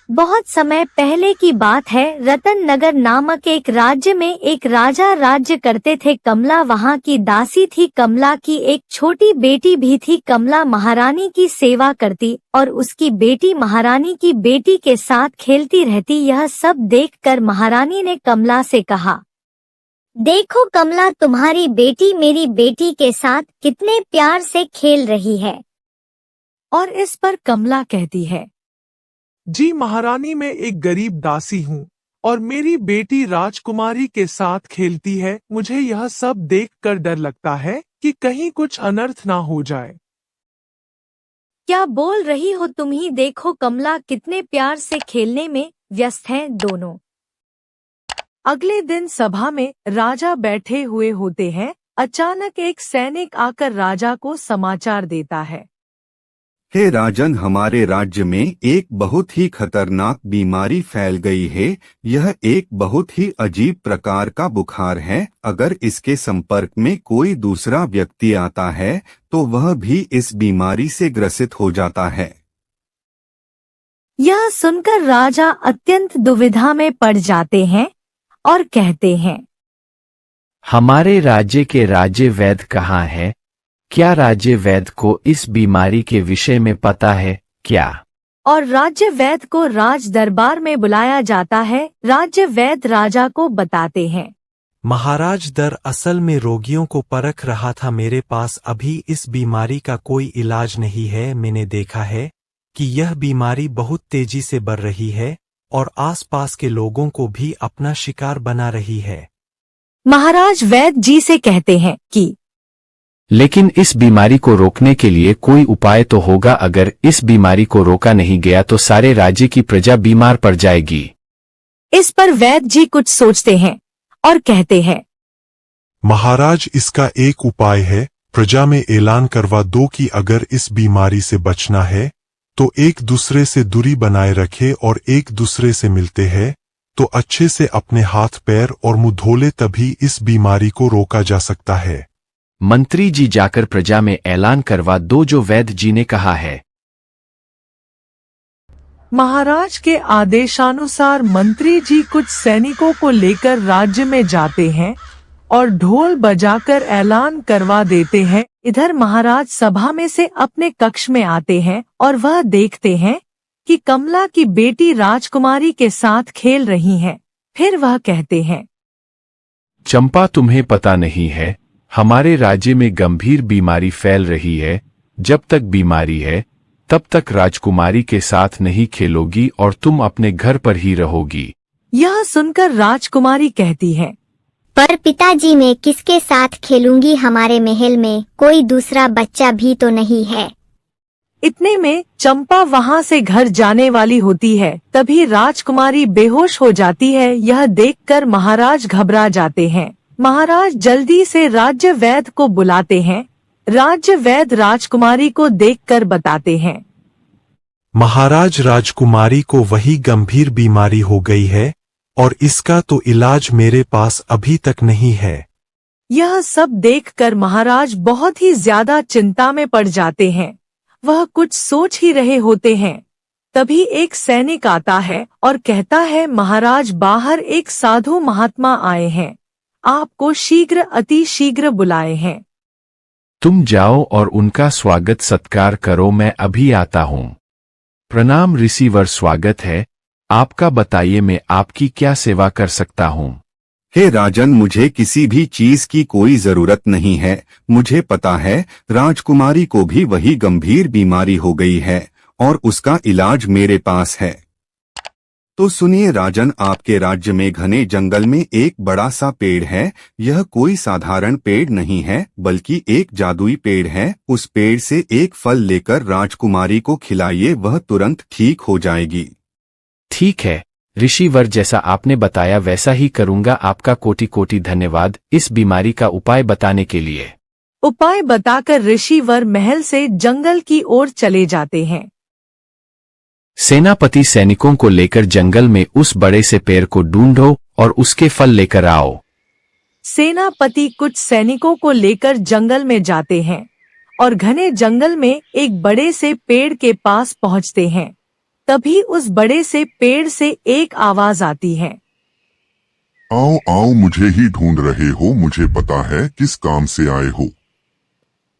बहुत समय पहले की बात है। रतन नगर नामक एक राज्य में एक राजा राज्य करते थे। कमला वहाँ की दासी थी। कमला की एक छोटी बेटी भी थी। कमला महारानी की सेवा करती और उसकी बेटी महारानी की बेटी के साथ खेलती रहती। यह सब देखकर महारानी ने कमला से कहा, देखो कमला, तुम्हारी बेटी मेरी बेटी के साथ कितने प्यार से खेल रही है। और इस पर कमला कहती है, जी महारानी, मैं एक गरीब दासी हूँ और मेरी बेटी राजकुमारी के साथ खेलती है। मुझे यह सब देखकर डर लगता है कि कहीं कुछ अनर्थ ना हो जाए। क्या बोल रही हो तुम? ही देखो कमला कितने प्यार से खेलने में व्यस्त हैं दोनों। अगले दिन सभा में राजा बैठे हुए होते हैं। अचानक एक सैनिक आकर राजा को समाचार देता है, हे राजन, हमारे राज्य में एक बहुत ही खतरनाक बीमारी फैल गई है। यह एक बहुत ही अजीब प्रकार का बुखार है। अगर इसके संपर्क में कोई दूसरा व्यक्ति आता है तो वह भी इस बीमारी से ग्रसित हो जाता है। यह सुनकर राजा अत्यंत दुविधा में पड़ जाते हैं और कहते हैं, हमारे राज्य के राज्य वैद्य कहाँ है? क्या राज्य वैद्य को इस बीमारी के विषय में पता है क्या? और राज्य वैद्य को राज दरबार में बुलाया जाता है। राज्य वैद्य राजा को बताते हैं, महाराज, दरअसल में रोगियों को परख रहा था। मेरे पास अभी इस बीमारी का कोई इलाज नहीं है। मैंने देखा है कि यह बीमारी बहुत तेजी से बढ़ रही है और आसपास के लोगों को भी अपना शिकार बना रही है। महाराज वैद्य जी से कहते हैं कि लेकिन इस बीमारी को रोकने के लिए कोई उपाय तो होगा। अगर इस बीमारी को रोका नहीं गया तो सारे राज्य की प्रजा बीमार पड़ जाएगी। इस पर वैद्य जी कुछ सोचते हैं और कहते हैं, महाराज, इसका एक उपाय है। प्रजा में ऐलान करवा दो कि अगर इस बीमारी से बचना है तो एक दूसरे से दूरी बनाए रखे और एक दूसरे से मिलते हैं तो अच्छे से अपने हाथ पैर और मुंह धोले, तभी इस बीमारी को रोका जा सकता है। मंत्री जी जाकर प्रजा में ऐलान करवा दो जो वैद्य जी ने कहा है। महाराज के आदेशानुसार मंत्री जी कुछ सैनिकों को लेकर राज्य में जाते हैं और ढोल बजाकर ऐलान करवा देते हैं। इधर महाराज सभा में से अपने कक्ष में आते हैं और वह देखते हैं कि कमला की बेटी राजकुमारी के साथ खेल रही हैं। फिर वह कहते हैं, चंपा, तुम्हें पता नहीं है, हमारे राज्य में गंभीर बीमारी फैल रही है। जब तक बीमारी है तब तक राजकुमारी के साथ नहीं खेलोगी और तुम अपने घर पर ही रहोगी। यह सुनकर राजकुमारी कहती है, पर पिताजी, मैं किसके साथ खेलूंगी? हमारे महल में कोई दूसरा बच्चा भी तो नहीं है। इतने में चंपा वहाँ से घर जाने वाली होती है। तभी राजकुमारी बेहोश हो जाती है। यह देखकर महाराज घबरा जाते हैं। महाराज जल्दी से राज्य वैद्य को बुलाते हैं। राज्य वैद्य राजकुमारी को देखकर बताते हैं, महाराज, राजकुमारी को वही गंभीर बीमारी हो गई है और इसका तो इलाज मेरे पास अभी तक नहीं है। यह सब देखकर महाराज बहुत ही ज्यादा चिंता में पड़ जाते हैं। वह कुछ सोच ही रहे होते हैं। तभी एक सैनिक आता है और कहता है, महाराज, बाहर एक साधु महात्मा आए हैं, आपको शीघ्र अति शीघ्र बुलाए हैं। तुम जाओ और उनका स्वागत सत्कार करो, मैं अभी आता हूँ। प्रणाम ऋषिवर, स्वागत है आपका। बताइए मैं आपकी क्या सेवा कर सकता हूँ? हे राजन, मुझे किसी भी चीज की कोई जरूरत नहीं है। मुझे पता है राजकुमारी को भी वही गंभीर बीमारी हो गई है और उसका इलाज मेरे पास है। तो सुनिए राजन, आपके राज्य में घने जंगल में एक बड़ा सा पेड़ है। यह कोई साधारण पेड़ नहीं है बल्कि एक जादुई पेड़ है। उस पेड़ से एक फल लेकर राजकुमारी को खिलाइए, वह तुरंत ठीक हो जाएगी। ठीक है ऋषिवर, जैसा आपने बताया वैसा ही करूंगा। आपका कोटि कोटि धन्यवाद इस बीमारी का उपाय बताने के लिए। उपाय बताकर ऋषिवर महल से जंगल की ओर चले जाते हैं। सेनापति सैनिकों को लेकर जंगल में उस बड़े से पेड़ को ढूंढो और उसके फल लेकर आओ। सेनापति कुछ सैनिकों को लेकर जंगल में जाते हैं और घने जंगल में एक बड़े से पेड़ के पास पहुंचते हैं। तभी उस बड़े से पेड़ से एक आवाज आती है। आओ आओ, मुझे ही ढूंढ रहे हो, मुझे पता है किस काम से आए हो।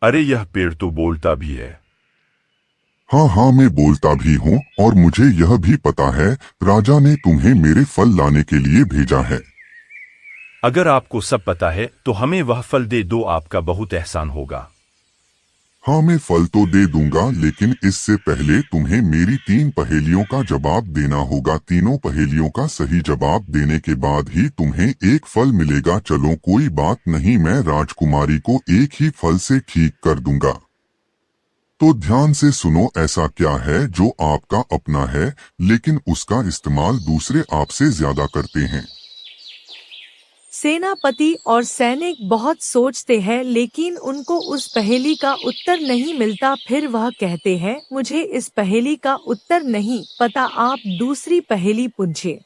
अरे यह पेड़ तो बोलता भी है। हाँ हाँ, मैं बोलता भी हूँ, और मुझे यह भी पता है राजा ने तुम्हें मेरे फल लाने के लिए भेजा है। अगर आपको सब पता है तो हमें वह फल दे दो, आपका बहुत एहसान होगा। हाँ, मैं फल तो दे दूंगा, लेकिन इससे पहले तुम्हें मेरी 3 पहेलियों का जवाब देना होगा। तीनों पहेलियों का सही जवाब देने के बाद ही तुम्हें एक फल मिलेगा। चलो कोई बात नहीं, मैं राजकुमारी को एक ही फल से ठीक कर दूंगा। तो ध्यान से सुनो, ऐसा क्या है जो आपका अपना है लेकिन उसका इस्तेमाल दूसरे आपसे ज्यादा करते हैं। सेनापति और सैनिक बहुत सोचते हैं लेकिन उनको उस पहेली का उत्तर नहीं मिलता। फिर वह कहते हैं, मुझे इस पहेली का उत्तर नहीं पता, आप दूसरी पहेली पूछिए।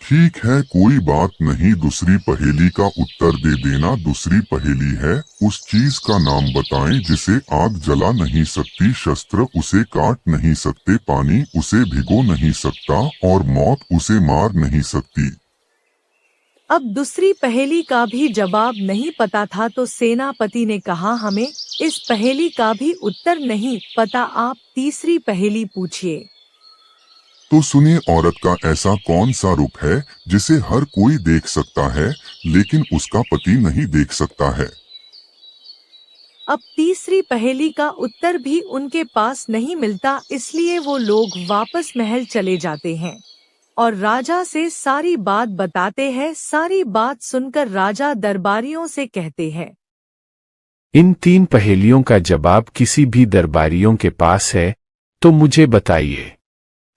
ठीक है, कोई बात नहीं, दूसरी पहेली का उत्तर दे देना। दूसरी पहेली है, उस चीज का नाम बताएं जिसे आग जला नहीं सकती, शस्त्र उसे काट नहीं सकते, पानी उसे भिगो नहीं सकता और मौत उसे मार नहीं सकती। अब दूसरी पहेली का भी जवाब नहीं पता था तो सेनापति ने कहा, हमें इस पहेली का भी उत्तर नहीं पता, आप तीसरी पहेली पूछिए। तो सुने, औरत का ऐसा कौन सा रूप है जिसे हर कोई देख सकता है लेकिन उसका पति नहीं देख सकता है। अब तीसरी पहेली का उत्तर भी उनके पास नहीं मिलता, इसलिए वो लोग वापस महल चले जाते हैं और राजा से सारी बात बताते हैं। सारी बात सुनकर राजा दरबारियों से कहते हैं, इन 3 पहेलियों का जवाब किसी भी दरबारियों के पास है तो मुझे बताइए।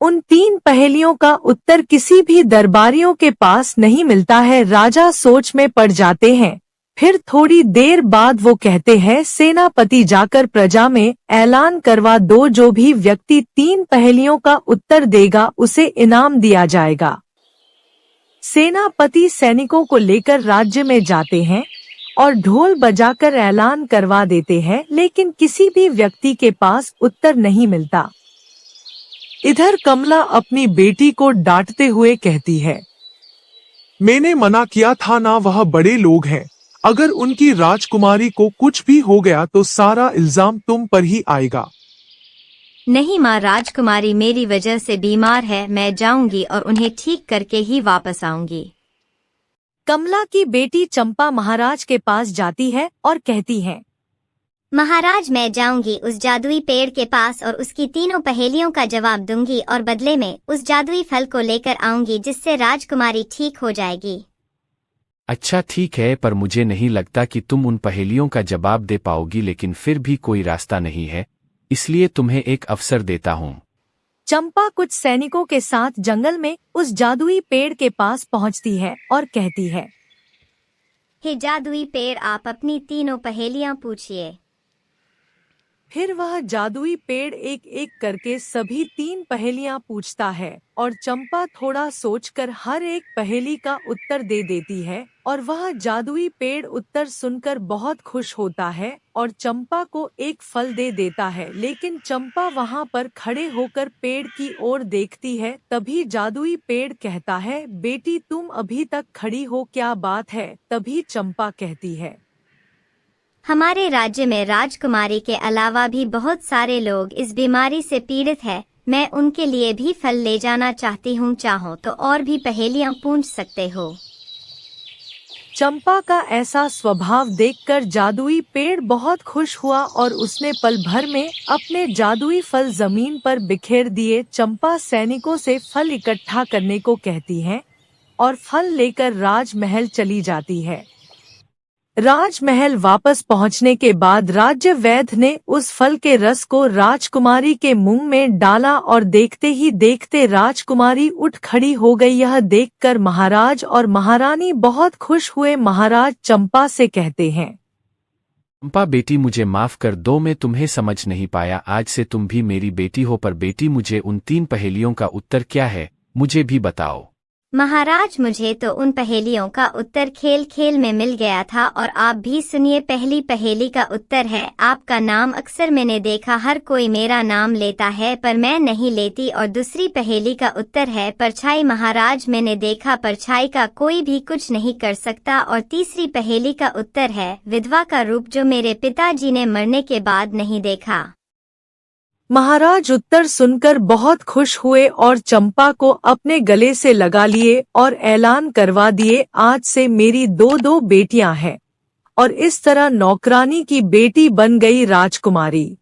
उन 3 पहेलियों का उत्तर किसी भी दरबारियों के पास नहीं मिलता है। राजा सोच में पड़ जाते हैं। फिर थोड़ी देर बाद वो कहते हैं, सेनापति जाकर प्रजा में ऐलान करवा दो, जो भी व्यक्ति 3 पहेलियों का उत्तर देगा उसे इनाम दिया जाएगा। सेनापति सैनिकों को लेकर राज्य में जाते हैं और ढोल बजाकर ऐलान करवा देते हैं, लेकिन किसी भी व्यक्ति के पास उत्तर नहीं मिलता। इधर कमला अपनी बेटी को डांटते हुए कहती है, मैंने मना किया था ना, वह बड़े लोग हैं। अगर उनकी राजकुमारी को कुछ भी हो गया तो सारा इल्जाम तुम पर ही आएगा। नहीं माँ, राजकुमारी मेरी वजह से बीमार है, मैं जाऊंगी और उन्हें ठीक करके ही वापस आऊंगी। कमला की बेटी चंपा महाराज के पास जाती है और कहती है, महाराज मैं जाऊंगी उस जादुई पेड़ के पास और उसकी 3 पहेलियों का जवाब दूंगी और बदले में उस जादुई फल को लेकर आऊंगी जिससे राजकुमारी ठीक हो जाएगी। अच्छा ठीक है, पर मुझे नहीं लगता कि तुम उन पहेलियों का जवाब दे पाओगी, लेकिन फिर भी कोई रास्ता नहीं है, इसलिए तुम्हें एक अवसर देता हूँ। चंपा कुछ सैनिकों के साथ जंगल में उस जादुई पेड़ के पास पहुंचती है और कहती है, हे जादुई पेड़, आप अपनी 3 पहेलियां पूछिए। फिर वह जादुई पेड़ एक एक करके सभी 3 पहेलियां पूछता है और चंपा थोड़ा सोचकर हर एक पहेली का उत्तर दे देती है और वह जादुई पेड़ उत्तर सुनकर बहुत खुश होता है और चंपा को एक फल दे देता है। लेकिन चंपा वहां पर खड़े होकर पेड़ की ओर देखती है। तभी जादुई पेड़ कहता है, बेटी तुम अभी तक खड़ी हो, क्या बात है? तभी चंपा कहती है, हमारे राज्य में राजकुमारी के अलावा भी बहुत सारे लोग इस बीमारी से पीड़ित हैं। मैं उनके लिए भी फल ले जाना चाहती हूँ, चाहो तो और भी पहेलियाँ पूछ सकते हो। चंपा का ऐसा स्वभाव देखकर जादुई पेड़ बहुत खुश हुआ और उसने पल भर में अपने जादुई फल जमीन पर बिखेर दिए। चंपा सैनिकों से फल इकट्ठा करने को कहती है और फल लेकर राजमहल चली जाती है। राजमहल वापस पहुंचने के बाद राज्य वैद्य ने उस फल के रस को राजकुमारी के मुंह में डाला और देखते ही देखते राजकुमारी उठ खड़ी हो गई। यह देखकर महाराज और महारानी बहुत खुश हुए। महाराज चंपा से कहते हैं, चंपा बेटी मुझे माफ कर दो, मैं तुम्हें समझ नहीं पाया। आज से तुम भी मेरी बेटी हो, पर बेटी मुझे उन 3 पहेलियों का उत्तर क्या है मुझे भी बताओ। महाराज, मुझे तो उन पहेलियों का उत्तर खेल खेल में मिल गया था और आप भी सुनिए। पहली पहेली का उत्तर है आपका नाम। अक्सर मैंने देखा हर कोई मेरा नाम लेता है पर मैं नहीं लेती। और दूसरी पहेली का उत्तर है परछाई। महाराज, मैंने देखा परछाई का कोई भी कुछ नहीं कर सकता। और तीसरी पहेली का उत्तर है विधवा का रूप जो मेरे पिताजी ने मरने के बाद नहीं देखा। महाराज उत्तर सुनकर बहुत खुश हुए और चंपा को अपने गले से लगा लिए और ऐलान करवा दिए, आज से मेरी 2 बेटियां हैं। और इस तरह नौकरानी की बेटी बन गई राजकुमारी।